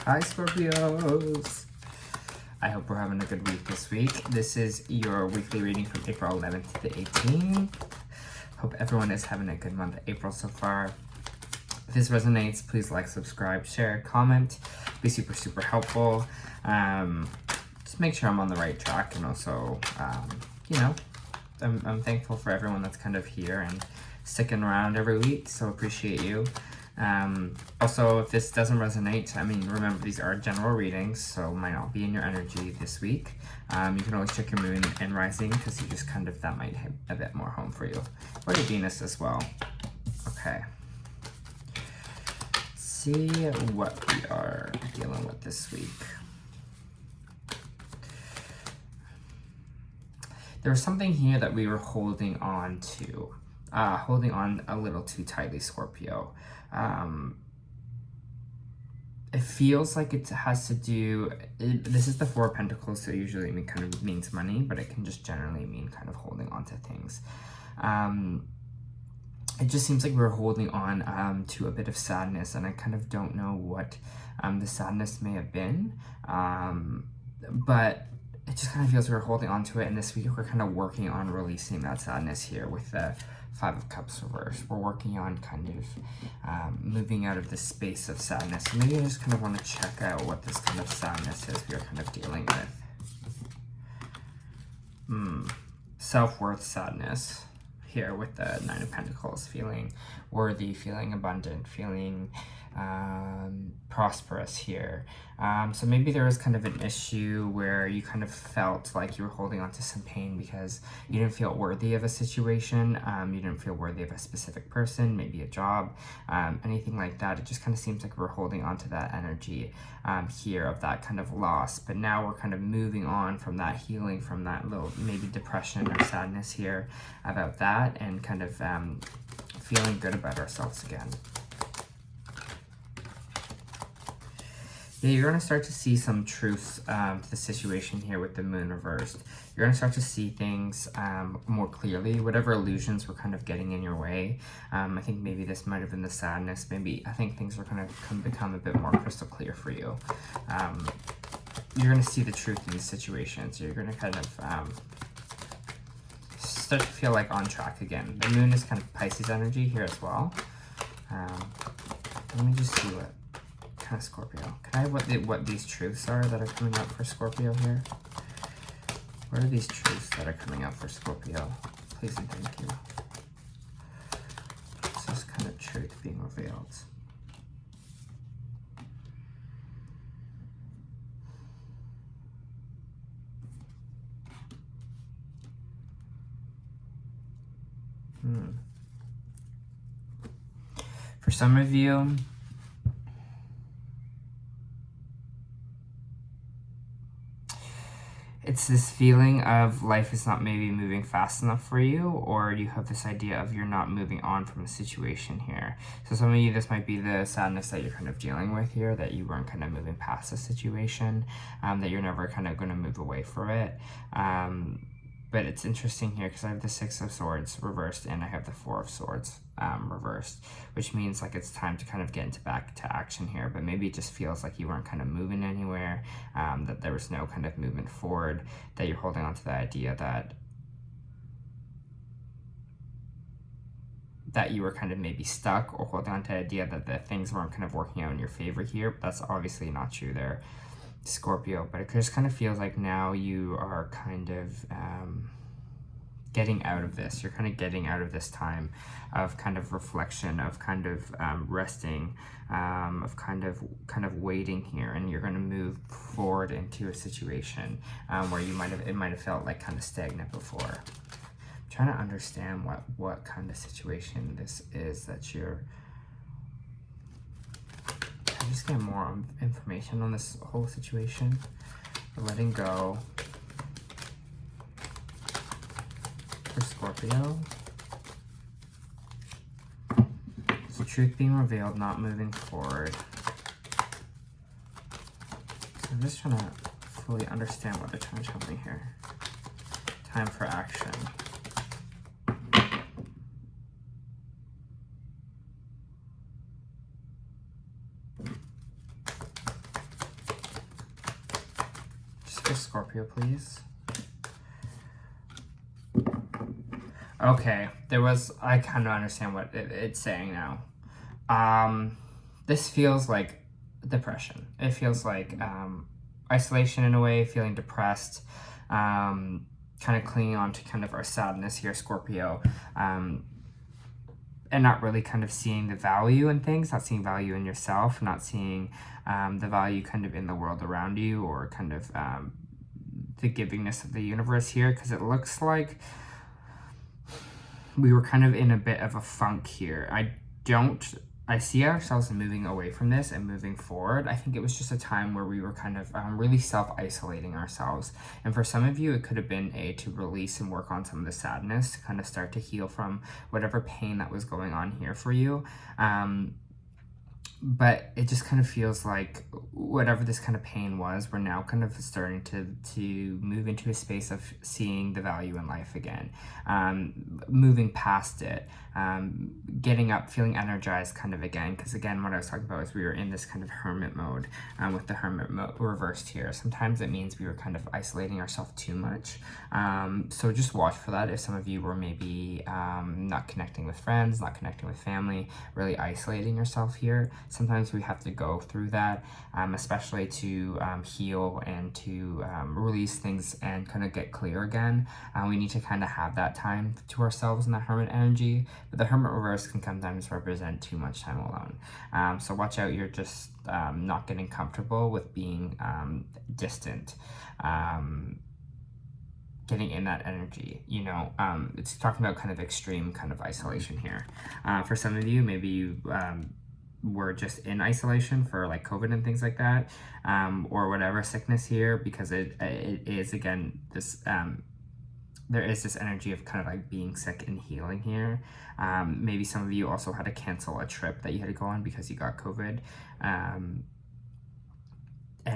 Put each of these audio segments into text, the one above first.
Hi Scorpios! I hope we're having a good week this week. This is your weekly reading from April 11th to the 18th. Hope everyone is having a good month of April so far. If this resonates, please like, subscribe, share, comment. Be super helpful. Just make sure I'm on the right track, and also, you know, I'm thankful for everyone that's kind of here and sticking around every week, so appreciate you. Also, if this doesn't resonate, I mean, remember these are general readings, so might not be in your energy this week. You can always check your moon and rising, because you just kind of, that might hit a bit more home for you. Or your Venus as well. Okay. Let's see what we are dealing with this week. There was something here that we were holding on to. Holding on a little too tightly, Scorpio. It feels like it has to do, this is the Four of Pentacles, so usually it kind of means money, but it can just generally mean kind of holding on to things. It just seems like we're holding on to a bit of sadness, and I kind of don't know what the sadness may have been, but it just kind of feels we're holding on to it, and this week we're kind of working on releasing that sadness here with the Five of Cups reversed. We're working on kind of moving out of this space of sadness. So maybe I just kind of want to check out what this kind of sadness is we are kind of dealing with. Self-worth sadness here with the Nine of Pentacles. Feeling worthy, feeling abundant, feeling prosperous here. So maybe there was kind of an issue where you kind of felt like you were holding on to some pain because you didn't feel worthy of a situation, you didn't feel worthy of a specific person, maybe a job, anything like that. It just kind of seems like we're holding on to that energy here of that kind of loss. But now we're kind of moving on from that, healing from that little maybe depression or sadness here about that, and kind of feeling good about ourselves again. Yeah, you're going to start to see some truths to the situation here with the moon reversed. You're going to start to see things more clearly, whatever illusions were kind of getting in your way. I think maybe this might have been the sadness. Maybe I think things are going to become a bit more crystal clear for you. You're going to see the truth in these situations. You're going to kind of start to feel like on track again. The moon is kind of Pisces energy here as well. Let me just see what kind of Scorpio. Can I have what these truths are that are coming up for Scorpio here? What are these truths that are coming up for Scorpio? Please and thank you. What's this kind of truth being revealed? For some of you, it's this feeling of life is not maybe moving fast enough for you, or you have this idea of you're not moving on from a situation here. So some of you, this might be the sadness that you're kind of dealing with here, that you weren't kind of moving past the situation, that you're never kind of going to move away from it. But it's interesting here because I have the Six of Swords reversed and I have the Four of Swords reversed, which means like it's time to kind of get back to action here. But maybe it just feels like you weren't kind of moving anywhere, that there was no kind of movement forward, that you're holding on to the idea that you were kind of maybe stuck, or holding on to the idea that things weren't kind of working out in your favor here. But that's obviously not true there, Scorpio. But it just kind of feels like now you are kind of getting out of this. You're kind of getting out of this time of kind of reflection, of kind of resting, of kind of waiting here, and you're going to move forward into a situation where it might have felt like kind of stagnant before. I'm trying to understand what kind of situation this is that you're. I'm just getting more information on this whole situation. Letting go for Scorpio. So truth being revealed, not moving forward. So I'm just trying to fully understand what they're trying to tell me here. Time for action. for Scorpio, please. Okay, I kind of understand what it's saying now. This feels like depression. It feels like isolation in a way, feeling depressed, kind of clinging on to kind of our sadness here, Scorpio, and not really kind of seeing the value in things, not seeing value in yourself, not seeing the value kind of in the world around you, or kind of the givingness of the universe here, because it looks like we were kind of in a bit of a funk here. I see ourselves moving away from this and moving forward. I think it was just a time where we were kind of really self-isolating ourselves. And for some of you, it could have been to release and work on some of the sadness, to kind of start to heal from whatever pain that was going on here for you. But it just kind of feels like whatever this kind of pain was, we're now kind of starting to move into a space of seeing the value in life again, moving past it, getting up, feeling energized kind of again. Because again, what I was talking about is we were in this kind of hermit mode, with the hermit mode reversed here. Sometimes it means we were kind of isolating ourselves too much. So just watch for that. If some of you were maybe not connecting with friends, not connecting with family, really isolating yourself here. Sometimes we have to go through that, especially to heal and to release things and kind of get clear again. We need to kind of have that time to ourselves in the hermit energy, but the hermit reverse can sometimes represent too much time alone. So watch out, you're just not getting comfortable with being distant. Getting in that energy, it's talking about kind of extreme kind of isolation here. For some of you, maybe you were just in isolation for like COVID and things like that, or whatever sickness here, because it is, again, this there is this energy of kind of like being sick and healing here. Maybe some of you also had to cancel a trip that you had to go on because you got COVID, and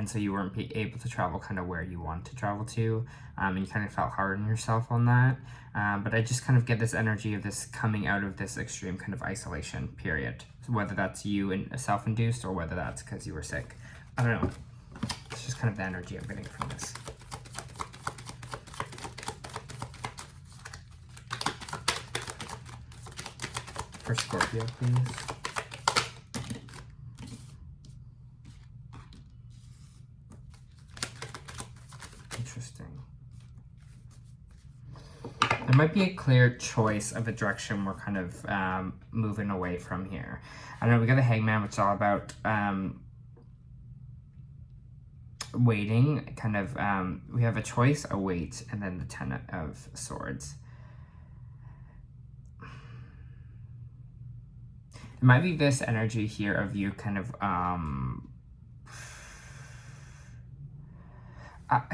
so you weren't able to travel kind of where you want to travel to, and you kind of felt hard on yourself on that. But I just kind of get this energy of this coming out of this extreme kind of isolation period, whether that's you and self-induced or whether that's because you were sick. I don't know. It's just kind of the energy I'm getting from this. For Scorpio, please. Interesting. There might be a clear choice of a direction we're kind of moving away from here. I know we got the Hangman, which is all about waiting. Kind of, we have a choice, a wait, and then the Ten of Swords. It might be this energy here of you kind of I'm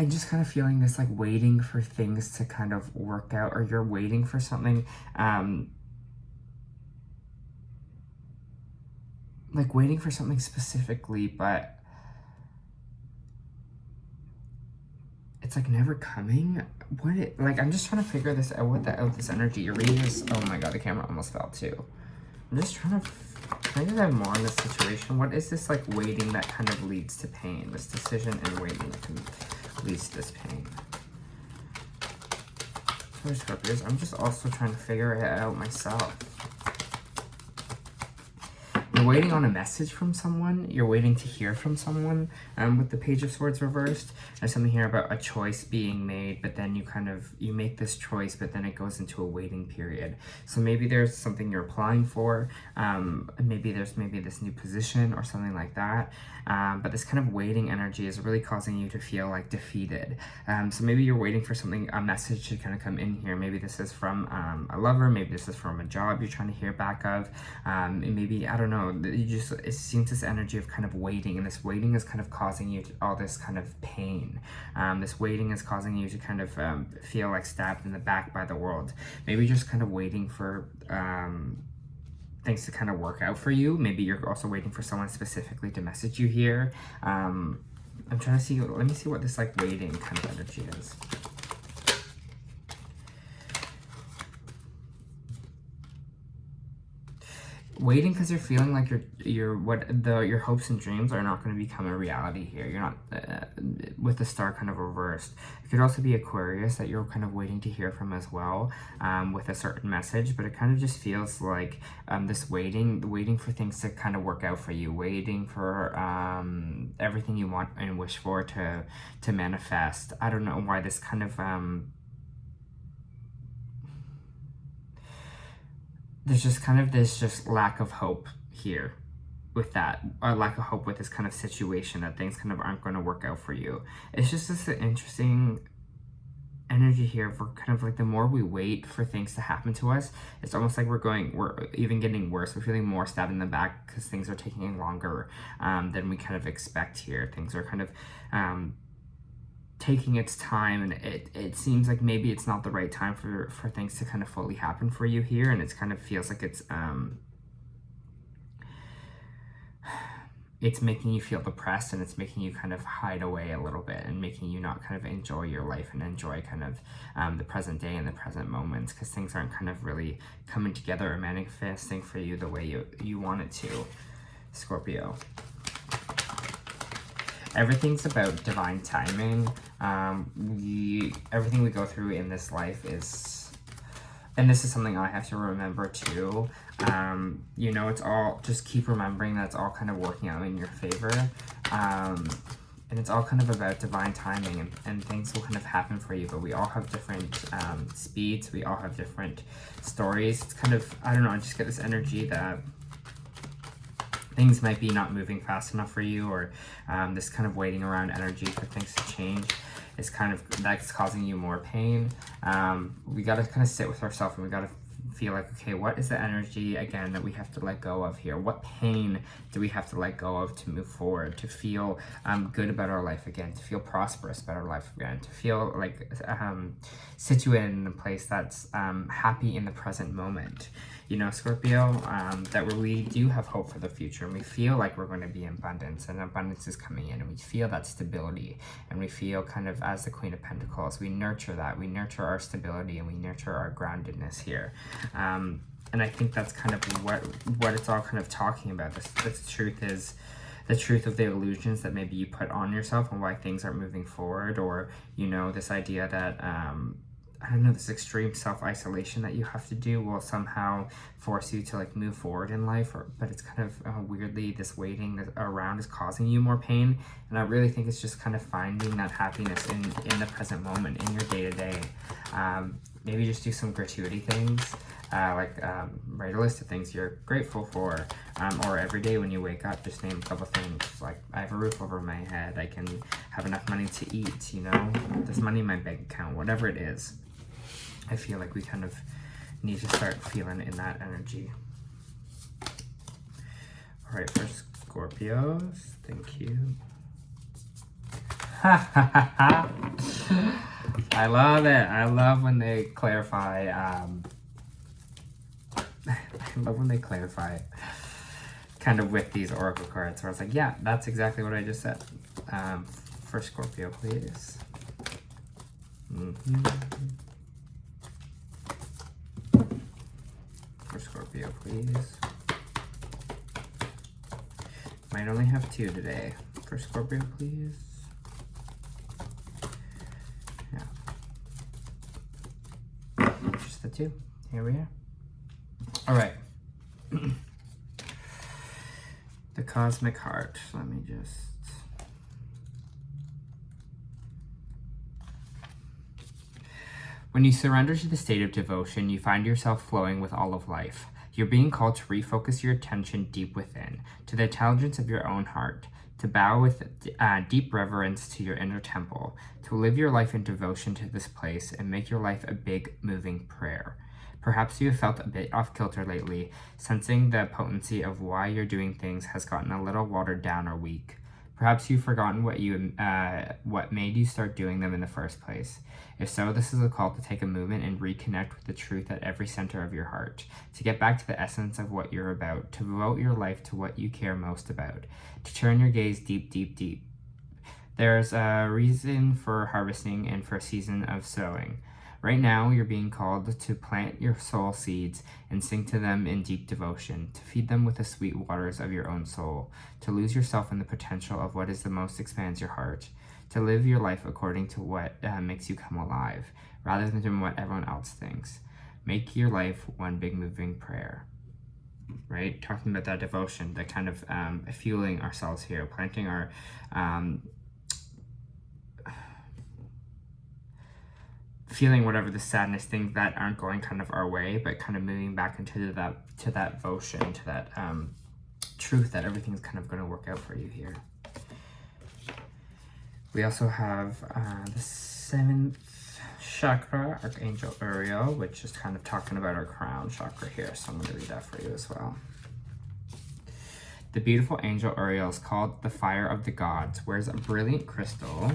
just kind of feeling this like waiting for things to kind of work out, or you're waiting for something, like waiting for something specifically, but it's like never coming. Like I'm just trying to figure this out, this energy. You're reading this, oh my god, the camera almost fell too. I'm just trying to get more on this situation. What is this like waiting that kind of leads to pain? This decision and waiting that can leads to this pain. Sorry, Scorpios, I'm just also trying to figure it out myself. You're waiting on a message from someone. You're waiting to hear from someone. With the Page of Swords reversed, there's something here about a choice being made, but then you make this choice, but then it goes into a waiting period. So maybe there's something you're applying for. Maybe there's this new position or something like that. But this kind of waiting energy is really causing you to feel like defeated. So maybe you're waiting for something, a message to kind of come in here. Maybe this is from a lover. Maybe this is from a job you're trying to hear back of. And maybe, I don't know, it seems this energy of kind of waiting, and this waiting is kind of causing you all this kind of pain. This waiting is causing you to kind of feel like stabbed in the back by the world. Maybe just kind of waiting for things to kind of work out for you. Maybe you're also waiting for someone specifically to message you here. I'm trying to see, let me see what this like waiting kind of energy is. waiting because you're feeling like your hopes and dreams are not going to become a reality here. You're not with the star kind of reversed. It could also be Aquarius that you're kind of waiting to hear from as well, with a certain message. But it kind of just feels like this waiting for things to kind of work out for you, waiting for everything you want and wish for to manifest. I don't know why this kind of there's just kind of this just lack of hope here with that, or lack of hope with this kind of situation that things kind of aren't going to work out for you. It's just this interesting energy here for kind of like the more we wait for things to happen to us, it's almost like we're even getting worse. We're feeling more stabbed in the back because things are taking longer than we kind of expect here. Things are kind of taking its time, and it seems like maybe it's not the right time for things to kind of fully happen for you here, and it kind of feels like it's making you feel depressed, and it's making you kind of hide away a little bit, and making you not kind of enjoy your life and enjoy kind of the present day and the present moments, because things aren't kind of really coming together or manifesting for you the way you want it to, Scorpio. Everything's about divine timing. Everything we go through in this life is, and this is something I have to remember too. You know, it's all, just keep remembering that it's all kind of working out in your favor. And it's all kind of about divine timing, and things will kind of happen for you, but we all have different speeds. We all have different stories. It's kind of, I don't know, I just get this energy that things might be not moving fast enough for you, or this kind of waiting around energy for things to change is kind of, that's causing you more pain. We got to kind of sit with ourselves, and we got to feel like, okay, what is the energy again that we have to let go of here? What pain do we have to let go of to move forward, to feel good about our life again, to feel prosperous about our life again, to feel like situated in a place that's happy in the present moment? You know, Scorpio, that we do have hope for the future, and we feel like we're going to be in abundance, and abundance is coming in, and we feel that stability, and we feel kind of, as the Queen of Pentacles, we nurture that, we nurture our stability, and we nurture our groundedness here. And I think that's kind of what it's all kind of talking about. This truth is the truth of the illusions that maybe you put on yourself, and why things aren't moving forward, or, you know, this idea that I don't know, this extreme self-isolation that you have to do will somehow force you to like move forward in life, but it's kind of weirdly, this waiting around is causing you more pain. And I really think it's just kind of finding that happiness in the present moment, in your day-to-day. Maybe just do some gratuity things, write a list of things you're grateful for, or every day when you wake up, just name a couple things, like, I have a roof over my head, I can have enough money to eat, you know, there's money in my bank account, whatever it is. I feel like we kind of need to start feeling in that energy. All right, for Scorpios, thank you. I love it. I love when they clarify. I love when they clarify kind of with these oracle cards, where it's like, yeah, that's exactly what I just said. For Scorpio, please. For Scorpio, please. Might only have two today. For Scorpio, please. Yeah. Just the two. Here we are. All right. The Cosmic Heart. Let me just... When you surrender to the state of devotion, you find yourself flowing with all of life. You're being called to refocus your attention deep within, to the intelligence of your own heart, to bow with deep reverence to your inner temple, to live your life in devotion to this place and make your life a big, moving prayer. Perhaps you have felt a bit off kilter lately, sensing the potency of why you're doing things has gotten a little watered down or weak. Perhaps you've forgotten what made you start doing them in the first place. If so, this is a call to take a moment and reconnect with the truth at every center of your heart, to get back to the essence of what you're about, to devote your life to what you care most about, to turn your gaze deep, deep, deep. There's a reason for harvesting and for a season of sowing. Right now, you're being called to plant your soul seeds and sing to them in deep devotion, to feed them with the sweet waters of your own soul, to lose yourself in the potential of what is the most expands your heart, to live your life according to what makes you come alive, rather than what everyone else thinks. Make your life one big moving prayer. Right? Talking about that devotion, that kind of fueling ourselves here, planting our feeling whatever the sadness, things that aren't going kind of our way, but kind of moving back into that devotion, to that truth that everything's kind of going to work out for you here. We also have the 7th chakra, Archangel Uriel, which is kind of talking about our crown chakra here. So I'm going to read that for you as well. The beautiful angel Uriel is called the fire of the gods, wears a brilliant crystal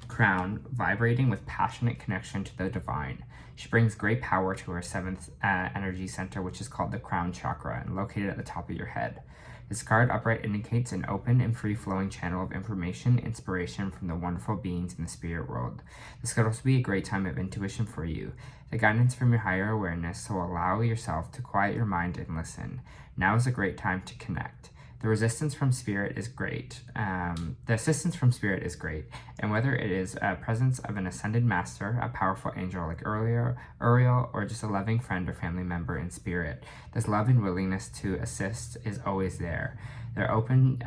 crown vibrating with passionate connection to the divine. She brings great power to her 7th energy center, which is called the crown chakra and located at the top of your head. This card upright indicates an open and free-flowing channel of information, inspiration from the wonderful beings in the spirit world. This could also be a great time of intuition for you. The guidance from your higher awareness will allow yourself to quiet your mind and listen. Now is a great time to connect. The resistance from spirit is great. The assistance from spirit is great, and whether it is a presence of an ascended master, a powerful angel like Uriel, or just a loving friend or family member in spirit, this love and willingness to assist is always there. They're open.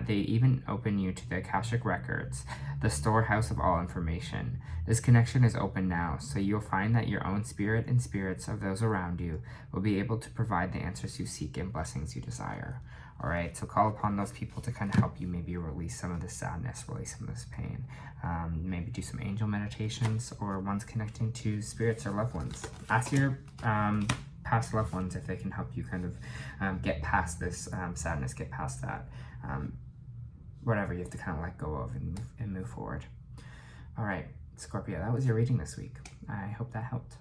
They even open you to the Akashic records, the storehouse of all information. This connection is open now, so you'll find that your own spirit and spirits of those around you will be able to provide the answers you seek and blessings you desire. All right, so call upon those people to kind of help you maybe release some of this sadness, release some of this pain. Maybe do some angel meditations or ones connecting to spirits or loved ones. Ask your past loved ones if they can help you kind of get past this sadness, get past that. Whatever you have to kind of let go of and move forward. All right, Scorpio, that was your reading this week. I hope that helped.